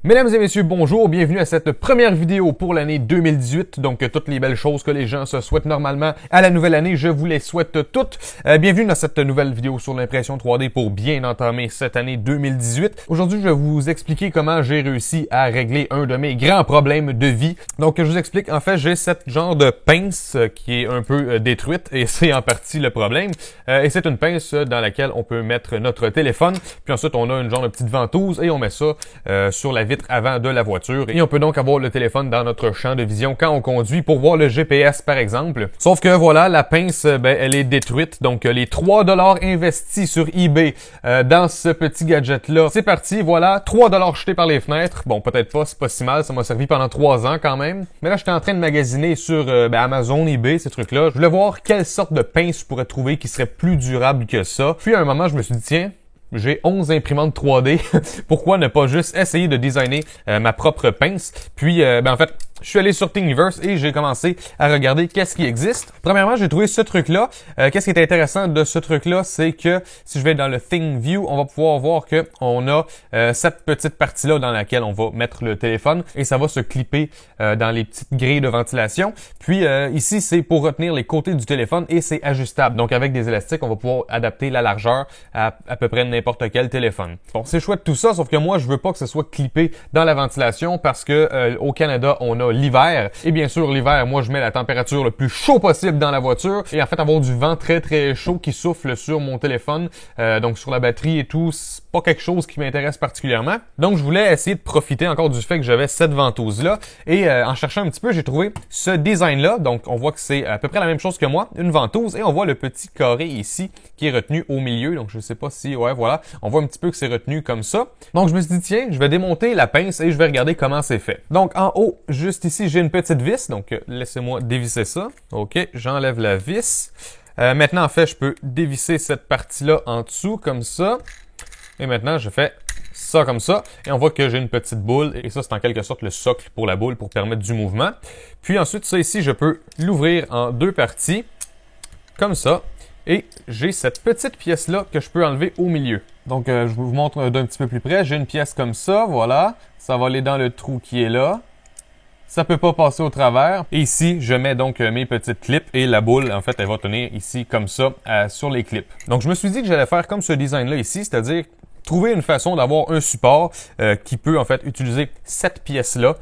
Mesdames et messieurs, bonjour, bienvenue à cette première vidéo pour l'année 2018, donc toutes les belles choses que les gens se souhaitent normalement à la nouvelle année, je vous les souhaite toutes. Bienvenue dans cette nouvelle vidéo sur l'impression 3D pour bien entamer cette année 2018. Aujourd'hui, je vais vous expliquer comment j'ai réussi à régler un de mes grands problèmes de vie. Donc, je vous explique, en fait, j'ai cette genre de pince qui est un peu détruite et c'est en partie le problème. Et c'est une pince dans laquelle on peut mettre notre téléphone, puis ensuite on a une genre de petite ventouse et on met ça sur la vitre avant de la voiture et on peut donc avoir le téléphone dans notre champ de vision quand on conduit pour voir le GPS par exemple. Sauf que voilà, la pince, elle est détruite. Donc les 3$ investis sur eBay dans ce petit gadget-là, c'est parti, voilà, 3$ jetés par les fenêtres. Bon, peut-être pas, c'est pas si mal, ça m'a servi pendant 3 ans quand même. Mais là, j'étais en train de magasiner sur Amazon, eBay, ces trucs-là. Je voulais voir quelle sorte de pince je pourrais trouver qui serait plus durable que ça. Puis à un moment, je me suis dit, tiens, j'ai 11 imprimantes 3D. Pourquoi ne pas juste essayer de designer ma propre pince? Puis, en fait, je suis allé sur Thingiverse et j'ai commencé à regarder qu'est-ce qui existe. Premièrement, j'ai trouvé ce truc-là. Qu'est-ce qui est intéressant de ce truc-là, c'est que si je vais dans le ThingView, on va pouvoir voir que on a cette petite partie-là dans laquelle on va mettre le téléphone et ça va se clipper dans les petites grilles de ventilation. Puis ici, c'est pour retenir les côtés du téléphone et c'est ajustable. Donc avec des élastiques, on va pouvoir adapter la largeur à peu près n'importe quel téléphone. Bon, c'est chouette tout ça, sauf que moi, je veux pas que ce soit clippé dans la ventilation parce que au Canada, on a l'hiver. Et bien sûr, l'hiver, moi, je mets la température le plus chaud possible dans la voiture et en fait, avoir du vent très, très chaud qui souffle sur mon téléphone, donc sur la batterie et tout, c'est pas quelque chose qui m'intéresse particulièrement. Donc, je voulais essayer de profiter encore du fait que j'avais cette ventouse-là et en cherchant un petit peu, j'ai trouvé ce design-là. Donc, on voit que c'est à peu près la même chose que moi, une ventouse et on voit le petit carré ici qui est retenu au milieu. Donc, je sais pas si, ouais, voilà, on voit un petit peu que c'est retenu comme ça. Donc, je me suis dit, tiens, je vais démonter la pince et je vais regarder comment c'est fait. Donc, en haut, juste ici, j'ai une petite vis, donc laissez-moi dévisser ça. OK, j'enlève la vis. Maintenant, en fait, je peux dévisser cette partie-là en dessous, comme ça. Et maintenant, je fais ça comme ça. Et on voit que j'ai une petite boule. Et ça, c'est en quelque sorte le socle pour la boule, pour permettre du mouvement. Puis ensuite, ça ici, je peux l'ouvrir en deux parties, comme ça. Et j'ai cette petite pièce-là que je peux enlever au milieu. Donc, je vous montre d'un petit peu plus près. J'ai une pièce comme ça, voilà. Ça va aller dans le trou qui est là. Ça peut pas passer au travers. Et ici, je mets donc mes petites clips et la boule, en fait, elle va tenir ici comme ça sur les clips. Donc, je me suis dit que j'allais faire comme ce design-là ici, c'est-à-dire trouver une façon d'avoir un support qui peut en fait utiliser cette pièce-là,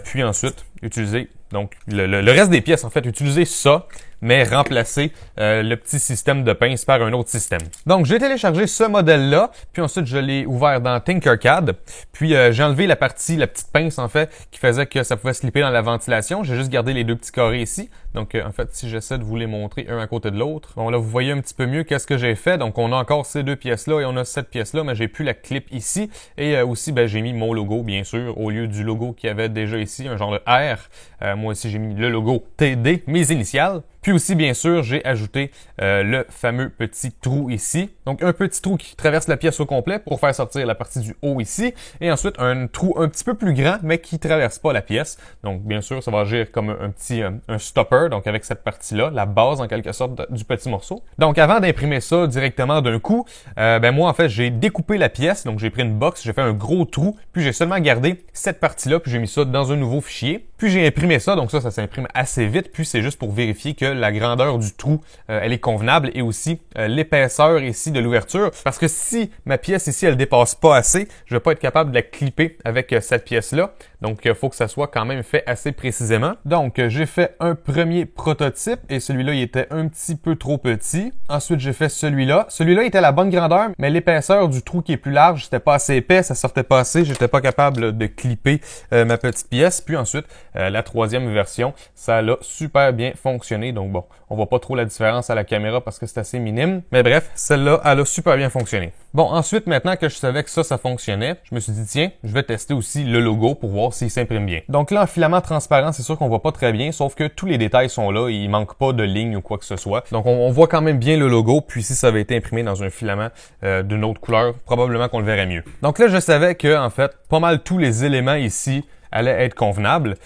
puis ensuite utiliser donc le reste des pièces, en fait, utiliser ça, mais remplacer le petit système de pince par un autre système. Donc, j'ai téléchargé ce modèle-là, puis ensuite, je l'ai ouvert dans Tinkercad, puis j'ai enlevé la petite pince, en fait, qui faisait que ça pouvait slipper dans la ventilation. J'ai juste gardé les deux petits carrés ici. Donc, en fait, si j'essaie de vous les montrer un à côté de l'autre, bon, là, vous voyez un petit peu mieux qu'est-ce que j'ai fait. Donc, on a encore ces deux pièces-là et on a cette pièce-là, mais j'ai plus la clip ici. Et aussi, j'ai mis mon logo, bien sûr, au lieu du logo qu'il y avait déjà ici, un genre de R. Moi aussi, j'ai mis le logo TD, mes initiales. Puis aussi, bien sûr, j'ai ajouté le fameux petit trou ici. Donc, un petit trou qui traverse la pièce au complet pour faire sortir la partie du haut ici. Et ensuite, un trou un petit peu plus grand, mais qui traverse pas la pièce. Donc, bien sûr, ça va agir comme un petit un stopper, donc avec cette partie-là, la base en quelque sorte du petit morceau. Donc, avant d'imprimer ça directement d'un coup, moi, en fait, j'ai découpé la pièce. Donc, j'ai pris une box, j'ai fait un gros trou, puis j'ai seulement gardé cette partie-là, puis j'ai mis ça dans un nouveau fichier. Puis j'ai imprimé ça, donc ça s'imprime assez vite, puis c'est juste pour vérifier que la grandeur du trou, elle est convenable et aussi l'épaisseur ici de l'ouverture. Parce que si ma pièce ici, elle dépasse pas assez, je vais pas être capable de la clipper avec cette pièce-là. Donc, il faut que ça soit quand même fait assez précisément. Donc, j'ai fait un premier prototype et celui-là, il était un petit peu trop petit. Ensuite, j'ai fait celui-là. Celui-là était à la bonne grandeur, mais l'épaisseur du trou qui est plus large, c'était pas assez épais, ça sortait pas assez, j'étais pas capable de clipper ma petite pièce. Puis ensuite, la troisième version, ça a super bien fonctionné. Donc bon, on voit pas trop la différence à la caméra parce que c'est assez minime. Mais bref, celle-là, elle a super bien fonctionné. Bon, ensuite, maintenant que je savais que ça fonctionnait, je me suis dit, tiens, je vais tester aussi le logo pour voir s'il s'imprime bien. Donc là, en filament transparent, c'est sûr qu'on voit pas très bien, sauf que tous les détails sont là, il manque pas de lignes ou quoi que ce soit. Donc on voit quand même bien le logo, puis si ça avait été imprimé dans un filament d'une autre couleur, probablement qu'on le verrait mieux. Donc là, je savais que, en fait, pas mal tous les éléments ici allait être convenable.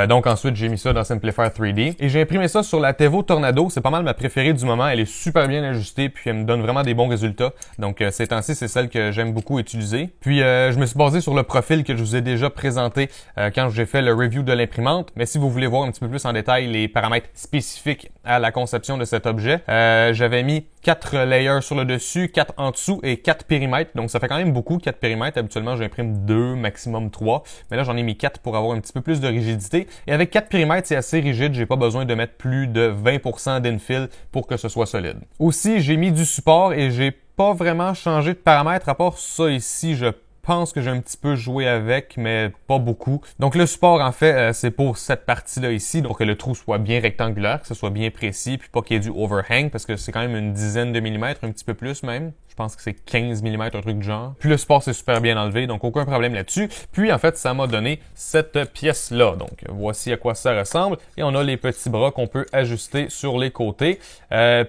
Donc ensuite, j'ai mis ça dans Simplifier 3D. Et j'ai imprimé ça sur la Tevo Tornado. C'est pas mal ma préférée du moment. Elle est super bien ajustée, puis elle me donne vraiment des bons résultats. Donc ces temps-ci, c'est celle que j'aime beaucoup utiliser. Puis je me suis basé sur le profil que je vous ai déjà présenté quand j'ai fait le review de l'imprimante. Mais si vous voulez voir un petit peu plus en détail les paramètres spécifiques à la conception de cet objet, j'avais mis 4 layers sur le dessus, 4 en dessous et 4 périmètres. Donc ça fait quand même beaucoup, 4 périmètres. Habituellement, j'imprime 2, maximum 3. Mais là, j'en ai mis 4 pour avoir un petit peu plus de rigidité. Et avec 4 périmètres, c'est assez rigide. J'ai pas besoin de mettre plus de 20% d'infill pour que ce soit solide. Aussi, j'ai mis du support et j'ai pas vraiment changé de paramètres à part ça ici. Je pense que j'ai un petit peu joué avec, mais pas beaucoup. Donc le support, en fait, c'est pour cette partie-là ici, pour que le trou soit bien rectangulaire, que ce soit bien précis, puis pas qu'il y ait du overhang, parce que c'est quand même une dizaine de millimètres, un petit peu plus même. Je pense que c'est 15 mm, un truc du genre. Puis le support, c'est super bien enlevé, donc aucun problème là-dessus. Puis en fait, ça m'a donné cette pièce-là. Donc voici à quoi ça ressemble. Et on a les petits bras qu'on peut ajuster sur les côtés.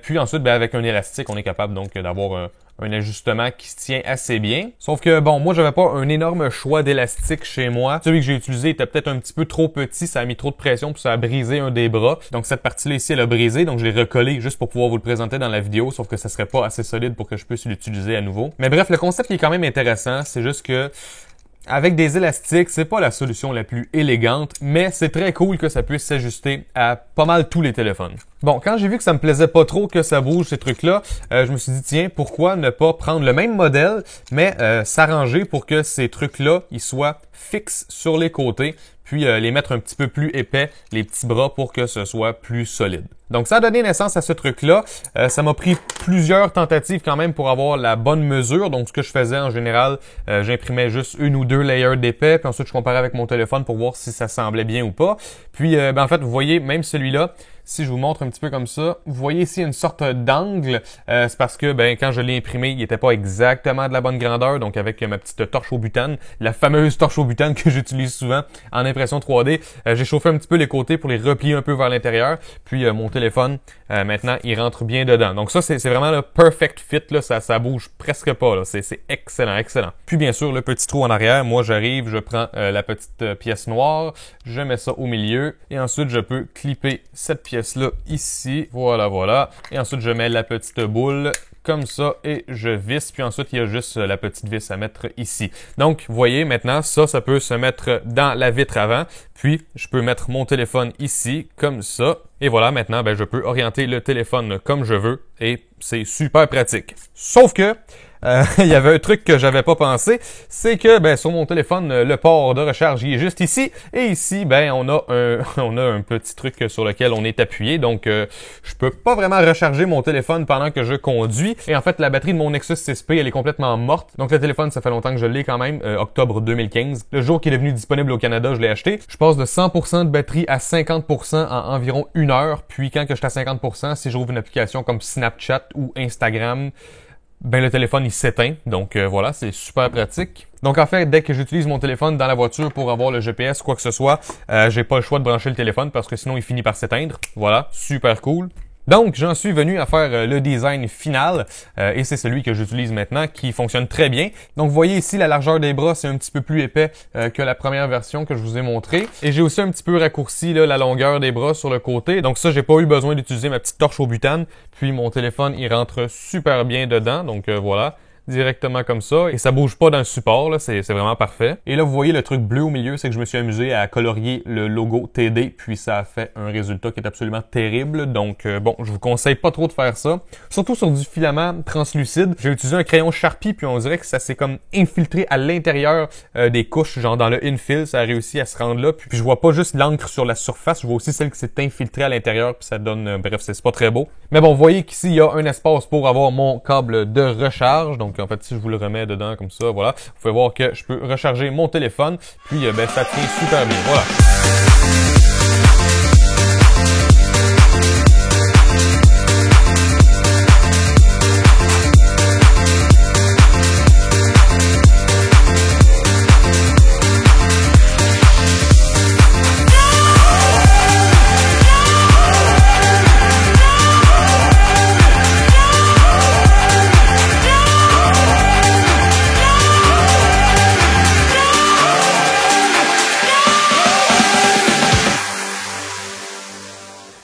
Puis ensuite, avec un élastique, on est capable donc d'avoir un ajustement qui se tient assez bien. Sauf que, bon, moi, j'avais pas un énorme choix d'élastique chez moi. Celui que j'ai utilisé était peut-être un petit peu trop petit, ça a mis trop de pression, puis ça a brisé un des bras. Donc, cette partie-là ici, elle a brisé, donc je l'ai recollé juste pour pouvoir vous le présenter dans la vidéo, sauf que ça serait pas assez solide pour que je puisse l'utiliser à nouveau. Mais bref, le concept qui est quand même intéressant, c'est juste que avec des élastiques, c'est pas la solution la plus élégante, mais c'est très cool que ça puisse s'ajuster à pas mal tous les téléphones. Bon, quand j'ai vu que ça me plaisait pas trop que ça bouge ces trucs-là, je me suis dit tiens, pourquoi ne pas prendre le même modèle, mais s'arranger pour que ces trucs-là, ils soient fixes sur les côtés, puis les mettre un petit peu plus épais, les petits bras, pour que ce soit plus solide. Donc ça a donné naissance à ce truc-là. Ça m'a pris plusieurs tentatives quand même pour avoir la bonne mesure. Donc ce que je faisais en général, j'imprimais juste une ou deux layers d'épais, puis ensuite je comparais avec mon téléphone pour voir si ça semblait bien ou pas. Puis en fait, vous voyez, même celui-là, si je vous montre un petit peu comme ça, vous voyez ici une sorte d'angle. C'est parce que quand je l'ai imprimé, il n'était pas exactement de la bonne grandeur. Donc avec ma petite torche au butane, la fameuse torche au butane que j'utilise souvent en impression 3D, j'ai chauffé un petit peu les côtés pour les replier un peu vers l'intérieur. Puis mon téléphone, maintenant, il rentre bien dedans. Donc ça, c'est vraiment le perfect fit. Là, ça bouge presque pas. Là. C'est excellent, excellent. Puis bien sûr, le petit trou en arrière, moi j'arrive, je prends la petite pièce noire, je mets ça au milieu et ensuite je peux clipper cette pièce-là ici. Voilà, voilà. Et ensuite, je mets la petite boule comme ça et je visse. Puis ensuite, il y a juste la petite vis à mettre ici. Donc, vous voyez, maintenant, ça peut se mettre dans la vitre avant. Puis, je peux mettre mon téléphone ici, comme ça. Et voilà, maintenant, je peux orienter le téléphone comme je veux. Et c'est super pratique. Sauf que, il y avait un truc que j'avais pas pensé, c'est que sur mon téléphone, le port de recharge il est juste ici, et ici on a un petit truc sur lequel on est appuyé, donc je peux pas vraiment recharger mon téléphone pendant que je conduis. Et en fait, la batterie de mon Nexus 6P elle est complètement morte, donc le téléphone ça fait longtemps que je l'ai quand même, octobre 2015. Le jour qu'il est devenu disponible au Canada, je l'ai acheté. Je passe de 100% de batterie à 50% en environ 1 heure, puis quand que je suis à 50%, si j'ouvre une application comme Snapchat ou Instagram, le téléphone il s'éteint, donc voilà, c'est super pratique. Donc en fait, dès que j'utilise mon téléphone dans la voiture pour avoir le GPS, quoi que ce soit, j'ai pas le choix de brancher le téléphone parce que sinon il finit par s'éteindre. Voilà, super cool. Donc, j'en suis venu à faire le design final et c'est celui que j'utilise maintenant qui fonctionne très bien. Donc, vous voyez ici, la largeur des bras, c'est un petit peu plus épais que la première version que je vous ai montré. Et j'ai aussi un petit peu raccourci la longueur des bras sur le côté. Donc ça, j'ai pas eu besoin d'utiliser ma petite torche au butane. Puis mon téléphone, il rentre super bien dedans. Donc voilà. Directement comme ça, et ça bouge pas dans le support, là, c'est vraiment parfait. Et là, vous voyez le truc bleu au milieu, c'est que je me suis amusé à colorier le logo TD, puis ça a fait un résultat qui est absolument terrible. Donc bon, je vous conseille pas trop de faire ça, surtout sur du filament translucide. J'ai utilisé un crayon Sharpie, puis on dirait que ça s'est comme infiltré à l'intérieur des couches, genre dans le infill, ça a réussi à se rendre là. Puis je vois pas juste l'encre sur la surface, je vois aussi celle qui s'est infiltrée à l'intérieur, puis ça donne, bref, c'est pas très beau. Mais bon, vous voyez qu'ici, il y a un espace pour avoir mon câble de recharge, donc en fait, si je vous le remets dedans comme ça, voilà, vous pouvez voir que je peux recharger mon téléphone, puis ça tient super bien, voilà.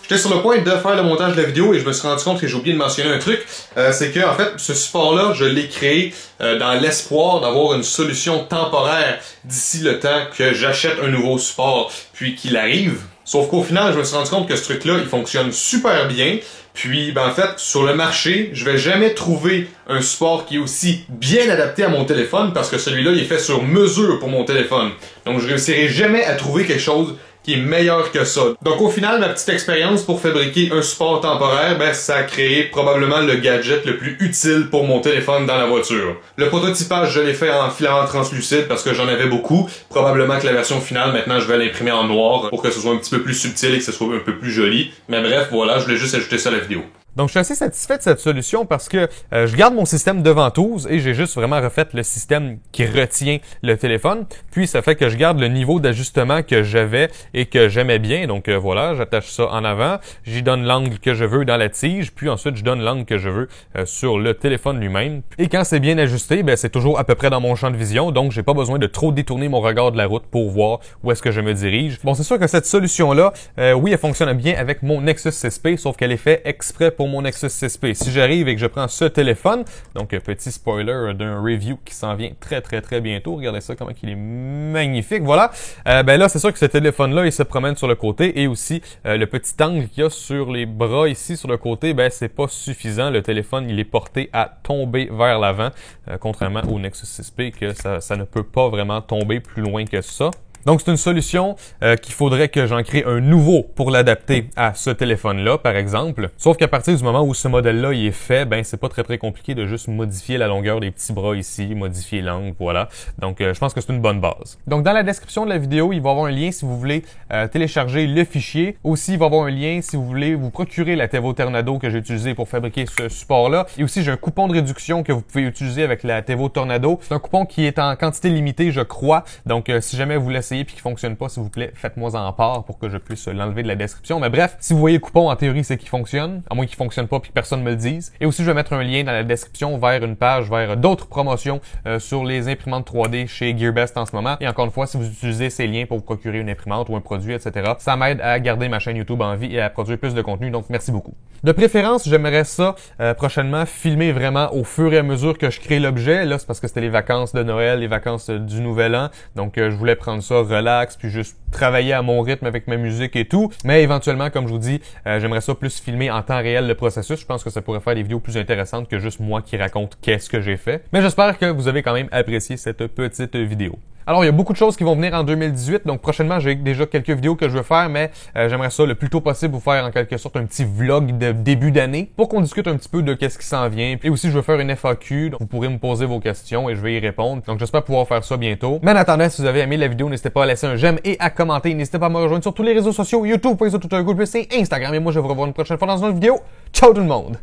J'étais sur le point de faire le montage de la vidéo et je me suis rendu compte que j'ai oublié de mentionner un truc. C'est que en fait, ce support-là, je l'ai créé dans l'espoir d'avoir une solution temporaire d'ici le temps que j'achète un nouveau support puis qu'il arrive. Sauf qu'au final, je me suis rendu compte que ce truc-là, il fonctionne super bien. Puis, en fait, sur le marché, je vais jamais trouver un support qui est aussi bien adapté à mon téléphone parce que celui-là, il est fait sur mesure pour mon téléphone. Donc, je réussirai jamais à trouver quelque chose qui est meilleur que ça. Donc au final, ma petite expérience pour fabriquer un support temporaire, ça a créé probablement le gadget le plus utile pour mon téléphone dans la voiture. Le prototypage, je l'ai fait en filament translucide parce que j'en avais beaucoup. Probablement que la version finale, maintenant, je vais l'imprimer en noir pour que ce soit un petit peu plus subtil et que ce soit un peu plus joli. Mais bref, voilà, je voulais juste ajouter ça à la vidéo. Donc, je suis assez satisfait de cette solution parce que je garde mon système de ventouse et j'ai juste vraiment refait le système qui retient le téléphone. Puis, ça fait que je garde le niveau d'ajustement que j'avais et que j'aimais bien. Donc, voilà, j'attache ça en avant. J'y donne l'angle que je veux dans la tige. Puis ensuite, je donne l'angle que je veux sur le téléphone lui-même. Et quand c'est bien ajusté, c'est toujours à peu près dans mon champ de vision. Donc, j'ai pas besoin de trop détourner mon regard de la route pour voir où est-ce que je me dirige. Bon, c'est sûr que cette solution-là, oui, elle fonctionne bien avec mon Nexus 6P, sauf qu'elle est faite exprès pour mon Nexus 6P. Si j'arrive et que je prends ce téléphone, donc petit spoiler d'un review qui s'en vient très bientôt, regardez ça comment il est magnifique, voilà. Là c'est sûr que ce téléphone-là, il se promène sur le côté et aussi le petit angle qu'il y a sur les bras ici sur le côté, c'est pas suffisant. Le téléphone, il est porté à tomber vers l'avant, contrairement au Nexus 6P que ça ne peut pas vraiment tomber plus loin que ça. Donc, c'est une solution qu'il faudrait que j'en crée un nouveau pour l'adapter à ce téléphone-là, par exemple. Sauf qu'à partir du moment où ce modèle-là il est fait, c'est pas très compliqué de juste modifier la longueur des petits bras ici, modifier l'angle, voilà. Donc, je pense que c'est une bonne base. Donc, dans la description de la vidéo, il va y avoir un lien si vous voulez télécharger le fichier. Aussi, il va y avoir un lien si vous voulez vous procurer la Tevo Tornado que j'ai utilisée pour fabriquer ce support-là. Et aussi, j'ai un coupon de réduction que vous pouvez utiliser avec la Tevo Tornado. C'est un coupon qui est en quantité limitée, je crois. Donc, si jamais vous laissez puis qui fonctionne pas, s'il vous plaît, faites-moi en part pour que je puisse l'enlever de la description. Mais bref, si vous voyez le coupon, en théorie, c'est qu'il fonctionne, à moins qu'il fonctionne pas puis que personne me le dise. Et aussi, je vais mettre un lien dans la description vers une page, vers d'autres promotions sur les imprimantes 3D chez GearBest en ce moment. Et encore une fois, si vous utilisez ces liens pour vous procurer une imprimante ou un produit, etc., ça m'aide à garder ma chaîne YouTube en vie et à produire plus de contenu. Donc, merci beaucoup. De préférence, j'aimerais ça prochainement filmer vraiment au fur et à mesure que je crée l'objet. Là, c'est parce que c'était les vacances de Noël, les vacances du Nouvel An. Donc, je voulais prendre ça relax, puis juste travailler à mon rythme avec ma musique et tout. Mais éventuellement, comme je vous dis, j'aimerais ça plus filmer en temps réel le processus. Je pense que ça pourrait faire des vidéos plus intéressantes que juste moi qui raconte qu'est-ce que j'ai fait. Mais j'espère que vous avez quand même apprécié cette petite vidéo. Alors, il y a beaucoup de choses qui vont venir en 2018, donc prochainement, j'ai déjà quelques vidéos que je veux faire, mais j'aimerais ça le plus tôt possible vous faire en quelque sorte un petit vlog de début d'année pour qu'on discute un petit peu de qu'est-ce qui s'en vient. Et aussi, je veux faire une FAQ, donc vous pourrez me poser vos questions et je vais y répondre. Donc, j'espère pouvoir faire ça bientôt. Mais en attendant, si vous avez aimé la vidéo, n'hésitez pas à laisser un j'aime et à commenter. N'hésitez pas à me rejoindre sur tous les réseaux sociaux, YouTube, Facebook, Twitter, Google+, et Instagram. Et moi, je vous revois une prochaine fois dans une autre vidéo. Ciao tout le monde!